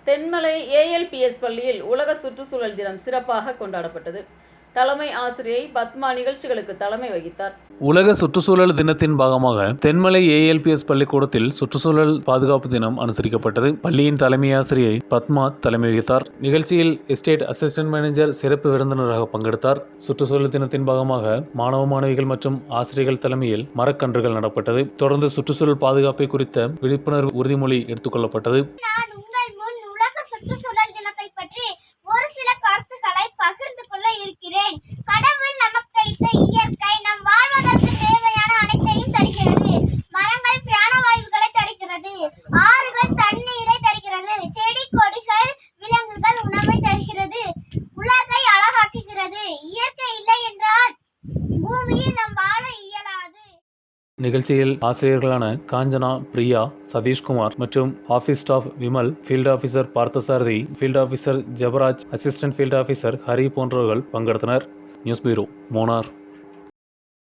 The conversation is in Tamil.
தென்மலை ஏஎல்பிஎஸ் பள்ளியில் உலக சுற்றுச்சூழல் தினம் சிறப்பாக கொண்டாடப்பட்டது. தலைமை ஆசிரியை பத்மா நிகழ்ச்சிகளுக்கு தலைமை வகித்தார். உலக சுற்றுச்சூழல் தினத்தின் பாகமாக தென்மலை ஏஎல்பிஎஸ் பள்ளிக்கூடத்தில் சுற்றுச்சூழல் பாதுகாப்பு தினம் அனுசரிக்கப்பட்டது. பள்ளியின் தலைமை ஆசிரியை பத்மா தலைமை வகித்தார். நிகழ்ச்சியில் எஸ்டேட் அசிஸ்டன்ட் மேனேஜர் சிறப்பு விருந்தினராக பங்கெடுத்தார். சுற்றுச்சூழல் தினத்தின் பாகமாக மாணவ மாணவிகள் மற்றும் ஆசிரியர்கள் தலைமையில் மரக்கன்றுகள் நடப்பட்டது. தொடர்ந்து சுற்றுச்சூழல் பாதுகாப்பை குறித்த விழிப்புணர்வு உறுதிமொழி எடுத்துக்கொள்ளப்பட்டது. சுற்றுச்சூழல் தினத்தை பற்றி ஒரு சில கருத்துக்களை பகிர்ந்து கொள்ள இருக்கிறேன். கடவுள் நமக்களித்த இயற்கை நம் வாழ்வதற்கு தேவையான அனைத்தையும் தருகிறது. மரங்கள் பிராணவாயுகளை தருகிறது. ஆறுகள் தண்ணீரை தருகிறது. செடி கொடிகள் விலங்குகள் உணவை தருகிறது. உலகை அழகாக்குகிறது. இயற்கை இல்லை என்றால் பூமியில் நாம் வாழ இயலாது. நிகழ்ச்சியில் ஆசிரியர்களான காஞ்சனா, பிரியா, சதீஷ்குமார் மற்றும் office staff Vimal, field officer Parthasarathy, field officer Jebaraj, assistant field officer Hari போன்றவர்கள் பங்கெடுத்தனர். News bureau, Munnar.